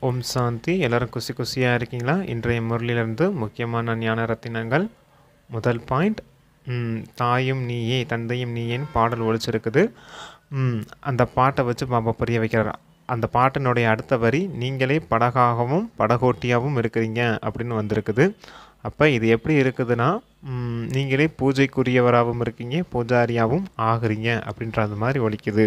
ஓம் சாந்தி. எல்லாரும் குசி குசியாக இருக்கீங்களா? இன்றைய முரளிலிருந்து முக்கியமான ஞான ரத்தினங்கள். முதல் பாயிண்ட், தாயும் நீயே தந்தையும் நீயேன்னு பாடல் ஒழிச்சிருக்குது. அந்த பாட்டை வச்சு பாபா புரிய வைக்கிறார். அந்த பாட்டினுடைய அடுத்த வரி, நீங்களே படகாகவும் படகோட்டியாகவும் இருக்கிறீங்க அப்படின்னு வந்திருக்குது. அப்போ இது எப்படி இருக்குதுன்னா, நீங்களே பூஜைக்குரியவராகவும் இருக்கீங்க, பூஜாரியாகவும் ஆகுறீங்க அப்படின்றது மாதிரி ஒலிக்குது.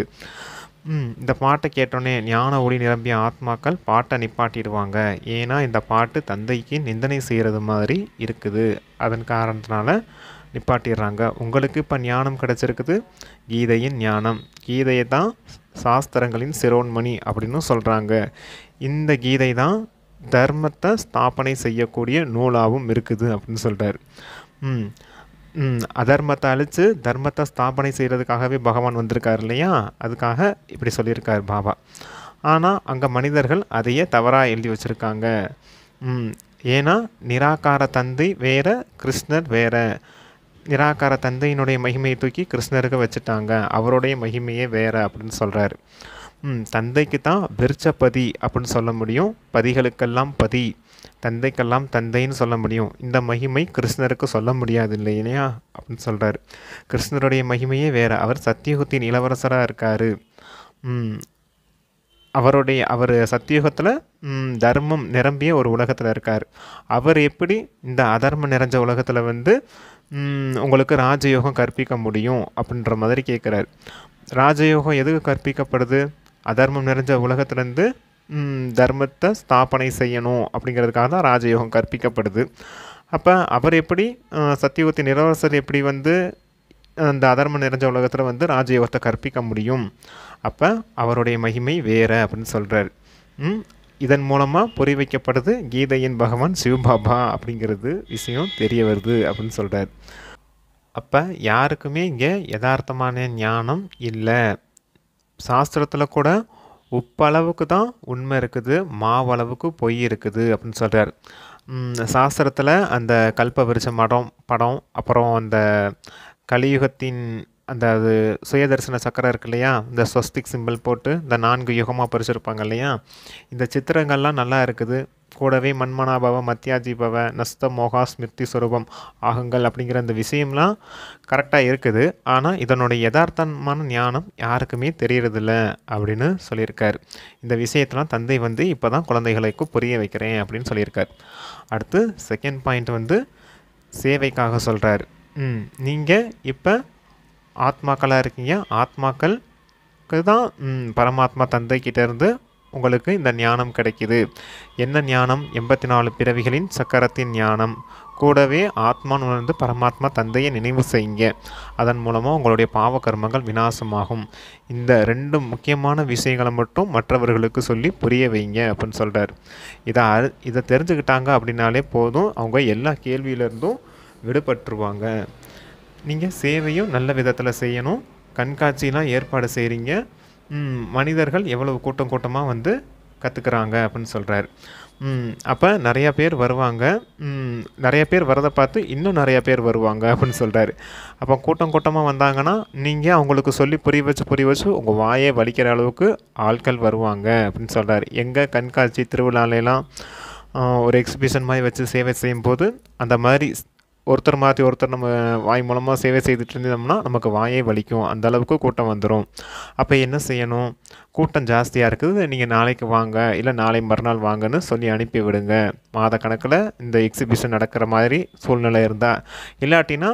இந்த பாட்டை கேட்டோன்னே ஞான ஒளி நிரம்பிய ஆத்மாக்கள் பாட்டை நிப்பாட்டிடுவாங்க. ஏன்னா இந்த பாட்டு தந்தைக்கு நிந்தனை செய்கிறது மாதிரி இருக்குது. அதன் காரணத்தினால நிப்பாட்டிடுறாங்க. உங்களுக்கு இப்போ ஞானம் கிடச்சிருக்குது, கீதையின் ஞானம். கீதையை தான் சாஸ்திரங்களின் சிரோன்மணி அப்படின்னு சொல்கிறாங்க. இந்த கீதை தான் தர்மத்தை ஸ்தாபனை செய்யக்கூடிய நூலாகவும் இருக்குது அப்படின்னு சொல்கிறார். அதர்மத்தை அழித்து தர்மத்தை ஸ்தாபனை செய்கிறதுக்காகவே பகவான் வந்திருக்கார் இல்லையா? அதுக்காக இப்படி சொல்லியிருக்கார் பாபா. ஆனால் அங்கே மனிதர்கள் அதையே தவறாக எழுதி வச்சுருக்காங்க. ஏன்னா நிராகார தந்தை வேறு, கிருஷ்ணர் வேறு. நிராகார தந்தையினுடைய மகிமையை தூக்கி கிருஷ்ணருக்கு வச்சுட்டாங்க, அவருடைய மகிமையே வேறு அப்படின்னு சொல்கிறார். தந்தைக்கு தான் விருட்சபதி அப்படின்னு சொல்ல முடியும், பதிகளுக்கெல்லாம் பதி, தந்தைக்கெல்லாம் தந்தைன்னு சொல்ல முடியும். இந்த மகிமை கிருஷ்ணருக்கு சொல்ல முடியாது இல்லையா அப்படின்னு சொல்கிறார். கிருஷ்ணருடைய மகிமையே வேறு. அவர் சத்தியுகத்தின் இளவரசராக இருக்கார். அவர் சத்தியுகத்தில் தர்மம் நிரம்பிய ஒரு உலகத்தில் இருக்கார். அவர் எப்படி இந்த அதர்மம் நிறைஞ்ச உலகத்தில் உங்களுக்கு ராஜயோகம் கற்பிக்க முடியும் அப்படின்ற மாதிரி கேட்குறாரு. ராஜயோகம் எதுக்கு கற்பிக்கப்படுது? அதர்மம் நிறைஞ்ச உலகத்துலேருந்து தர்மத்தை ஸ்தாபனை செய்யணும் அப்படிங்கிறதுக்காக தான் ராஜயோகம் கற்பிக்கப்படுது. அப்போ அவர் எப்படி சத்தியுகத்தின் இளவரசர் எப்படி அந்த அதர்மம் நிறைஞ்ச உலகத்தில் ராஜயோகத்தை கற்பிக்க முடியும்? அப்போ அவருடைய மகிமை வேறு அப்படின்னு சொல்கிறார். இதன் மூலமாக புரி வைக்கப்படுது கீதையின் பகவான் சிவபாபா அப்படிங்கிறது விஷயம் தெரிய வருது அப்படின்னு சொல்கிறார். அப்போ யாருக்குமே இங்கே யதார்த்தமான ஞானம் இல்லை. சாஸ்திரத்தில் கூட உப்பளவுக்கு தான் உண்மை இருக்குது, மாவளவுக்கு பொய் இருக்குது அப்படின்னு சொல்கிறார். சாஸ்திரத்தில் அந்த கல்ப விருட்ச படம், அப்புறம் அந்த கலியுகத்தின் அந்த அது சுயதர்சன சக்கரம் இருக்கு இல்லையா, இந்த ஸ்வஸ்திக் சிம்பிள் போட்டு இந்த 4 யுகமாக பறிச்சிருப்பாங்க இல்லையா, இந்த சித்திரங்கள்லாம் நல்லா இருக்குது. கூடவே மன்மனாபவ மத்தியாஜீபவ நஸ்த மோகா ஸ்மிருதி சுரூபம் ஆகுங்கள் அப்படிங்கிற அந்த விஷயம்லாம் கரெக்டாக இருக்குது. ஆனால் இதனுடைய யதார்த்தமான ஞானம் யாருக்குமே தெரியறதில்ல அப்படின்னு சொல்லியிருக்கார். இந்த விஷயத்தெலாம் தந்தை இப்போ தான் குழந்தைகளுக்கு புரிய வைக்கிறேன் அப்படின்னு சொல்லியிருக்கார். அடுத்து செகண்ட் பாயிண்ட் சேவைக்காக சொல்கிறார். நீங்கள் இப்போ ஆத்மாக்களாக இருக்கீங்க. ஆத்மாக்களுக்கு தான் பரமாத்மா தந்தைக்கிட்டேருந்து உங்களுக்கு இந்த ஞானம் கிடைக்கிது. என்ன ஞானம்? 84 பிறவிகளின் சக்கரத்தின் ஞானம். கூடவே ஆத்மான்னு பரமாத்மா தந்தையை நினைவு செய்யுங்க. அதன் மூலமாக உங்களுடைய பாவ கர்மங்கள் விநாசமாகும். இந்த 2 முக்கியமான விஷயங்களை மட்டும் மற்றவர்களுக்கு சொல்லி புரிய வைங்க அப்படின்னு சொல்கிறார். இதை தெரிஞ்சுக்கிட்டாங்க அப்படின்னாலே போதும், அவங்க எல்லா கேள்வியிலேருந்தும் விடுபட்டுருவாங்க. நீங்கள் சேவையும் நல்ல விதத்தில் செய்யணும். கண்காட்சியெலாம் ஏற்பாடு செய்கிறீங்க. மனிதர்கள் எவ்வளவு கூட்டமாக கற்றுக்குறாங்க அப்படின்னு சொல்கிறார். அப்போ நிறையா பேர் வருவாங்க. நிறைய பேர் வரதை பார்த்து இன்னும் நிறையா பேர் வருவாங்க அப்படின்னு சொல்கிறாரு. அப்போ கூட்டமாக வந்தாங்கன்னா நீங்கள் அவங்களுக்கு சொல்லி புரிய வச்சு உங்கள் வாயை வலிக்கிற அளவுக்கு ஆட்கள் வருவாங்க அப்படின்னு சொல்கிறார். எங்கள் கண்காட்சி திருவிழாலெலாம் ஒரு எக்ஸிபிஷன் மாதிரி வச்சு சேவை செய்யும்போது அந்த மாதிரி ஒருத்தர் மாற்றி ஒருத்தர் நம்ம வாய் மூலமாக சேவை செய்துட்டு இருந்தோம்னா நமக்கு வாயே வலிக்கும், அந்த அளவுக்கு கூட்டம் வந்துடும். அப்போ என்ன செய்யணும்? கூட்டம் ஜாஸ்தியாக இருக்குது, நீங்கள் நாளைக்கு வாங்க, இல்லை நாளை மறுநாள் வாங்கன்னு சொல்லி அனுப்பி விடுங்க. மாத கணக்கில் இந்த எக்ஸிபிஷன் நடக்கிற மாதிரி சூழ்நிலை இருந்தால். இல்லாட்டினா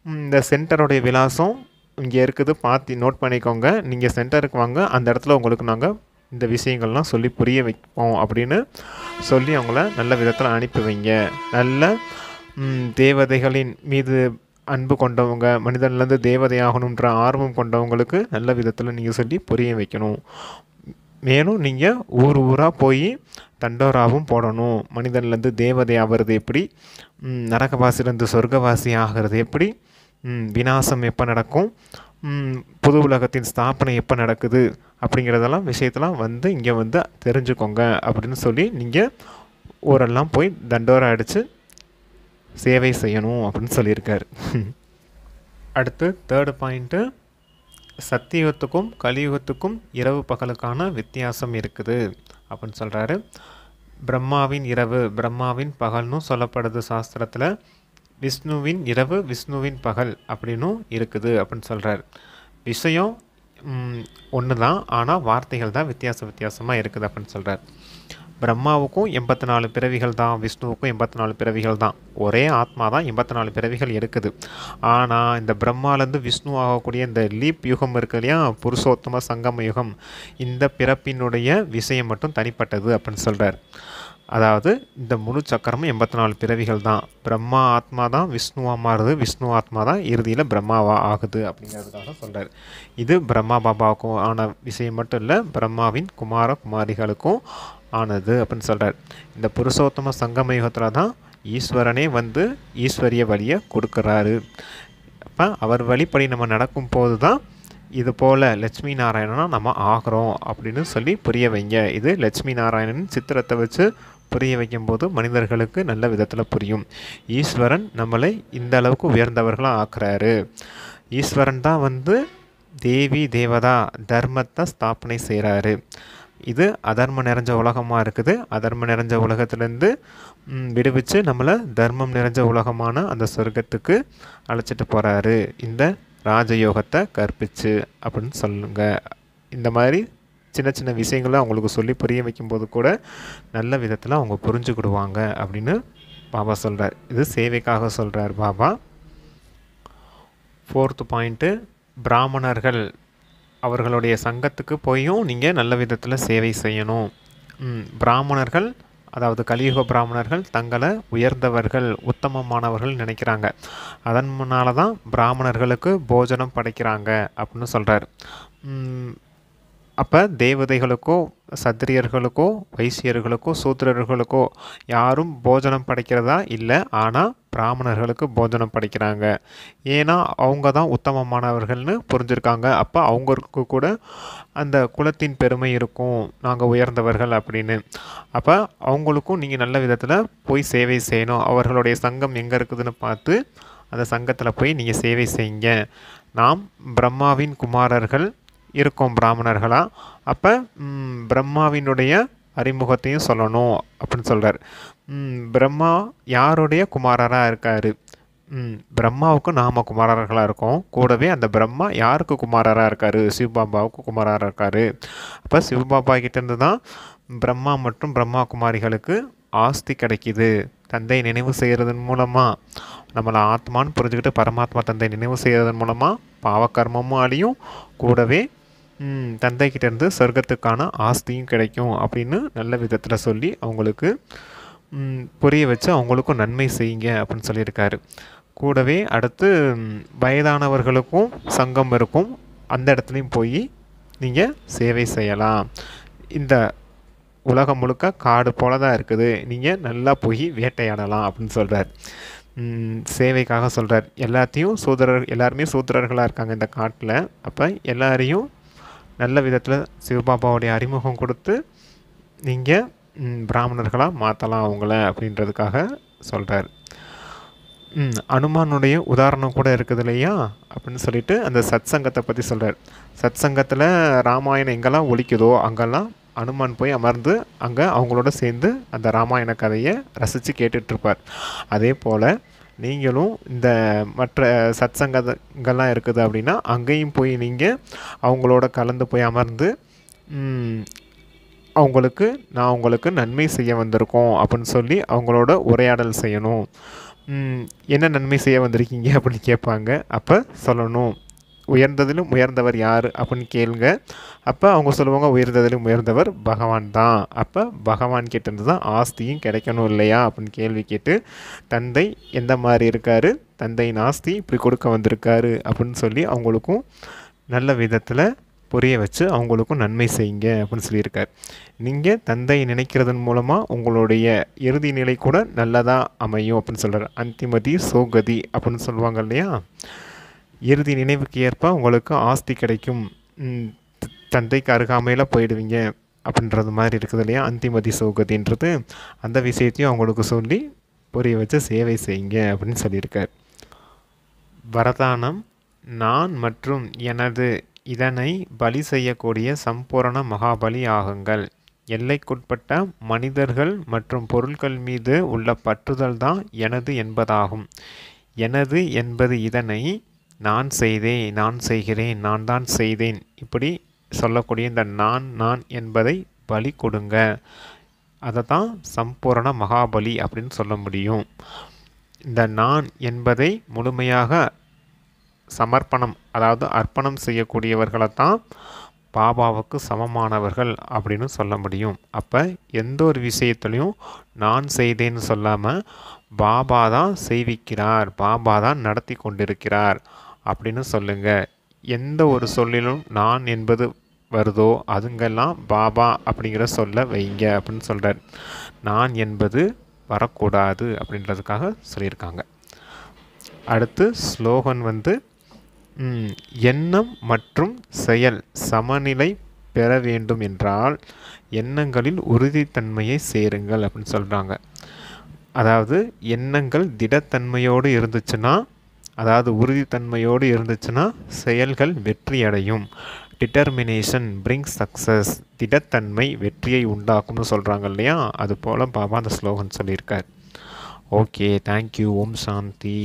இந்த சென்டருடைய விலாசம் இங்கே இருக்குது, பார்த்து நோட் பண்ணிக்கோங்க. நீங்கள் சென்டருக்கு வாங்க, அந்த இடத்துல உங்களுக்கு நாங்கள் இந்த விஷயங்கள்லாம் சொல்லி புரிய வைப்போம் அப்படின்னு சொல்லி அவங்கள நல்ல விதத்தில் அனுப்பி வைங்க. நல்ல தேவதைகளின் மீது அன்பு கொண்டவங்க, மனிதன்லேருந்து தேவதையாகணுன்ற ஆர்வம் கொண்டவங்களுக்கு நல்ல விதத்தில் நீங்கள் சொல்லி புரிய வைக்கணும். மேலும் நீங்கள் ஊராக போய் தண்டோராவும் போடணும். மனிதன்லேருந்து தேவதை ஆகிறது எப்படி, நரகவாசிலேருந்து சொர்க்கவாசி ஆகிறது எப்படி, விநாசம் எப்போ நடக்கும், புது உலகத்தின் ஸ்தாபனை எப்போ நடக்குது அப்படிங்கிறதெல்லாம் விஷயத்தெல்லாம் இங்கே தெரிஞ்சுக்கோங்க அப்படின்னு சொல்லி நீங்கள் ஊரெல்லாம் போய் தண்டோரா அடித்து சேவை செய்யணும் அப்படின்னு சொல்லியிருக்கார். அடுத்து தேர்டு பாயிண்ட்டு, சத்தியுகத்துக்கும் கலியுகத்துக்கும் இரவு பகலுக்கான வித்தியாசம் இருக்குது அப்படின்னு சொல்கிறாரு. பிரம்மாவின் இரவு பிரம்மாவின் பகல்னு சொல்லப்படுது சாஸ்திரத்தில். விஷ்ணுவின் இரவு விஷ்ணுவின் பகல் அப்படின்னும் இருக்குது அப்படின்னு சொல்கிறார். விஷயம் ஒன்று தான், ஆனால் வார்த்தைகள் தான் வித்தியாசமாக இருக்குது அப்படின்னு சொல்கிறார். பிரம்மாவுக்கும் 84 பிறவிகள் தான், விஷ்ணுவுக்கும் 84 பிறவிகள் தான். ஒரே ஆத்மா தான் 84 பிறவிகள் இருக்குது. ஆனால் இந்த பிரம்மாலேருந்து விஷ்ணு ஆகக்கூடிய இந்த லீப் யுகம் இருக்கு இல்லையா, புருஷோத்தம சங்கம யுகம், இந்த பிறப்பினுடைய விஷயம் மட்டும் தனிப்பட்டது அப்படின்னு சொல்கிறார். அதாவது இந்த முழு சக்கரமும் 84 பிறவிகள் தான். பிரம்மா ஆத்மா தான் விஷ்ணுவாக மாறுது, விஷ்ணு ஆத்மா தான் இறுதியில் பிரம்மாவா ஆகுது அப்படிங்கிறதுக்காக சொல்கிறார். இது பிரம்மா பாபாவுக்கும் ஆன விஷயம் மட்டும் இல்லை, பிரம்மாவின் குமார குமாரிகளுக்கும் ஆனது அப்படின்னு சொல்கிறார். இந்த புருஷோத்தம சங்கம யுகத்தில் தான் ஈஸ்வரனே வந்து ஈஸ்வரிய வழியை கொடுக்குறாரு. அப்போ அவர் வழிப்படி நம்ம நடக்கும் போது தான் இது போல் லட்சுமி நாராயணனா நம்ம ஆகிறோம் அப்படின்னு சொல்லி புரிய வைங்க. இது லட்சுமி நாராயணன் சித்திரத்தை வச்சு புரிய வைக்கும்போது மனிதர்களுக்கு நல்ல விதத்தில் புரியும். ஈஸ்வரன் நம்மளை இந்த அளவுக்கு உயர்ந்தவர்களாக ஆக்குறாரு. ஈஸ்வரன் தான் வந்து தேவி தேவதா தர்மத்தை ஸ்தாபனை செய்கிறாரு. இது அதர்மம் நிறைஞ்ச உலகமாக இருக்குது. அதர்மம் நிறைஞ்ச உலகத்துலேருந்து விடுவிச்சு நம்மளை தர்மம் நிறைஞ்ச உலகமான அந்த சொர்க்கத்துக்கு அழைச்சிட்டு போகிறாரு இந்த ராஜயோகத்தை கற்பிச்சு அப்படின்னு சொல்லுங்க. இந்த மாதிரி சின்ன சின்ன விஷயங்களை அவங்களுக்கு சொல்லி புரிய வைக்கும்போது கூட நல்ல விதத்தில் அவங்க புரிஞ்சுக்கிடுவாங்க அப்படின்னு பாபா சொல்கிறார். இது சேவைக்காக சொல்கிறார் பாபா. 4th பாயிண்ட்டு, பிராமணர்கள் அவர்களுடைய சங்கத்துக்கு போயும் நீங்கள் நல்ல விதத்தில் சேவை செய்யணும். பிராமணர்கள் அதாவது கலியுக பிராமணர்கள் தங்களை உயர்ந்தவர்கள் உத்தமமானவர்கள் நினைக்கிறாங்க. அதன் முன்னால் தான் பிராமணர்களுக்கு போஜனம் படைக்கிறாங்க அப்படின்னு சொல்கிறார். அப்போ தேவதைகளுக்கோ சத்திரியர்களுக்கோ வைசியர்களுக்கோ சூத்திரர்களுக்கோ யாரும் போஜனம் படைக்கிறதா இல்லை, ஆனால் பிராமணர்களுக்கு போஜனம் படைக்கிறாங்க. ஏன்னா அவங்க தான் உத்தமமானவர்கள்னு புரிஞ்சுருக்காங்க. அப்போ அவங்களுக்கு கூட அந்த குலத்தின் பெருமை இருக்கும், நாங்கள் உயர்ந்தவர்கள் அப்படின்னு. அப்போ அவங்களுக்கும் நீங்கள் நல்ல விதத்தில் போய் சேவை செய்யணும். அவர்களுடைய சங்கம் எங்கே இருக்குதுன்னு பார்த்து அந்த சங்கத்தில் போய் நீங்கள் சேவை செய்யுங்க. நாம் பிரம்மாவின் குமாரர்கள் இருக்கோம் பிராமணர்களாக. அப்போ பிரம்மாவினுடைய அறிமுகத்தையும் சொல்லணும் அப்படின்னு சொல்கிறார். பிரம்மா யாருடைய குமாரராக இருக்கார்? பிரம்மாவுக்கு நாம் குமாரர்களாக இருக்கோம். கூடவே அந்த பிரம்மா யாருக்கு குமாரராக இருக்கார்? சிவபாபாவுக்கு குமாரராக இருக்கார். அப்போ சிவபாபா கிட்டேருந்து தான் பிரம்மா மற்றும் பிரம்மா குமாரிகளுக்கு ஆஸ்தி கிடைக்கிது. தந்தை நினைவு செய்கிறதன் மூலமாக நம்மளை ஆத்மான்னு புரிஞ்சுக்கிட்டு பரமாத்மா தந்தை நினைவு செய்கிறதன் மூலமாக பாவக்கர்மமும் அழியும், கூடவே தந்தைக்கிட்டேருந்து சொர்க்கத்துக்கான ஆஸ்தியும் கிடைக்கும் அப்படின்னு நல்ல விதத்தில் சொல்லி அவங்களுக்கு புரிய வச்சு அவங்களுக்கும் நன்மை செய்யுங்க அப்படின்னு சொல்லியிருக்காரு. கூடவே அடுத்து வயதானவர்களுக்கும் சங்கம் இருக்கும், அந்த இடத்துலையும் போய் நீங்கள் சேவை செய்யலாம். இந்த உலகம் முழுக்க காடு போல தான் இருக்குது, நீங்கள் நல்லா போய் வேட்டையாடலாம் அப்படின்னு சொல்கிறார். சேவைக்காக சொல்கிறார். எல்லாருமே சூத்திரர்களாக இருக்காங்க இந்த காட்டில். அப்போ எல்லாரையும் நல்ல விதத்தில் சிவபாபாவுடைய அறிமுகம் கொடுத்து நீங்கள் பிராமணர்களாக மாற்றலாம் அவங்கள அப்படின்றதுக்காக சொல்கிறார். அனுமானுடைய உதாரணம் கூட இருக்குது இல்லையா அப்படின்னு சொல்லிட்டு அந்த சத் சங்கத்தை பற்றி சொல்கிறார். சத் சங்கத்தில் ராமாயணம் எங்கெல்லாம் ஒலிக்குதோ அங்கெல்லாம் அனுமான் போய் அமர்ந்து அங்கே அவங்களோட சேர்ந்து அந்த ராமாயண கதையை ரசித்து கேட்டுட்ருப்பார். அதே போல் நீங்களும் இந்த மற்ற சத் சங்கங்கள்லாம் இருக்குது அப்படின்னா அங்கேயும் போய் நீங்கள் அவங்களோட கலந்து போய் அமர்ந்து நான் உங்களுக்கு நன்மை செய்ய வந்திருக்கோம் அப்படின்னு சொல்லி அவங்களோட உரையாடல் செய்யணும். என்ன நன்மை செய்ய வந்திருக்கீங்க அப்படின்னு கேட்பாங்க. அப்போ சொல்லணும், உயர்ந்ததிலும் உயர்ந்தவர் யார் அப்படின்னு கேளுங்க. அப்போ அவங்க சொல்லுவாங்க, உயர்ந்ததிலும் உயர்ந்தவர் பகவான் தான். அப்போ பகவான் கிட்டேருந்து தான் ஆஸ்தியும் கிடைக்கணும் இல்லையா அப்படின்னு கேள்வி கேட்டு தந்தை எந்த மாதிரி இருக்கார், தந்தையின் ஆஸ்தி இப்படி கொடுக்க வந்திருக்காரு அப்படின்னு சொல்லி அவங்களுக்கும் நல்ல விதத்தில் புரிய வச்சு அவங்களுக்கும் நன்மை செய்யுங்க அப்படின்னு சொல்லியிருக்கார். நீங்கள் தந்தையை நினைக்கிறதன் மூலமாக உங்களுடைய இறுதி நிலை கூட நல்லதாக அமையும் அப்படின்னு சொல்கிறார். அந்திமதி சோகதி அப்படின்னு சொல்லுவாங்க இல்லையா, இறுதி நினைவுக்கு ஏற்ப உங்களுக்கு ஆஸ்தி கிடைக்கும், தந்தைக்கு அருகாமையில் போயிடுவீங்க அப்படின்றது மாதிரி இருக்குது இல்லையா அந்திமதி சோகதின்றது. அந்த விஷயத்தையும் அவங்களுக்கு சொல்லி புரிய வச்சு சேவை செய்யுங்க அப்படின்னு சொல்லியிருக்கார். வரதானம், நான் மற்றும் எனது இதனை பலி செய்யக்கூடிய சம்பூரண மகாபலி ஆகுங்கள். எல்லைக்குட்பட்ட மனிதர்கள் மற்றும் பொருட்கள் மீது உள்ள பற்றுதல் தான் எனது என்பதாகும். எனது என்பது இதனை நான் செய்தேன், நான் செய்கிறேன், நான் தான் செய்தேன் இப்படி சொல்லக்கூடிய இந்த நான் என்பதை பலி கொடுங்க. அதை தான் சம்பூரண மகாபலி அப்படின்னு சொல்ல முடியும். இந்த நான் என்பதை முழுமையாக சமர்ப்பணம் அதாவது அர்ப்பணம் செய்யக்கூடியவர்களை தான் பாபாவுக்கு சமமானவர்கள் அப்படின்னு சொல்ல முடியும். அப்போ எந்த ஒரு விஷயத்துலையும் நான் செய்தேன்னு சொல்லாமல் பாபா தான் செய்விக்கிறார், பாபா தான் நடத்தி கொண்டிருக்கிறார் அப்படின்னு சொல்லுங்கள். எந்த ஒரு சொல்லிலும் நான் என்பது வருதோ அதுங்கெல்லாம் பாபா அப்படிங்கிற சொல்ல வைங்க அப்படின்னு சொல்கிறார். நான் என்பது வரக்கூடாது அப்படின்றதுக்காக சொல்லியிருக்காங்க. அடுத்து ஸ்லோகன் வந்து எண்ணம் மற்றும் செயல் சமநிலை பெற வேண்டும் என்றால் எண்ணங்களில் உறுதித்தன்மையை சேருங்கள் அப்படின்னு சொல்கிறாங்க. அதாவது எண்ணங்கள் திடத்தன்மையோடு இருந்துச்சுன்னா, அதாவது உறுதித்தன்மையோடு இருந்துச்சுன்னா செயல்கள் வெற்றி அடையும். Determination brings success. திடத்தன்மை வெற்றியை உண்டாக்கும்னு சொல்கிறாங்க இல்லையா, அது போல் பாபா அந்த ஸ்லோகன் சொல்லியிருக்கார். Okay, thank you. ஓம் சாந்தி.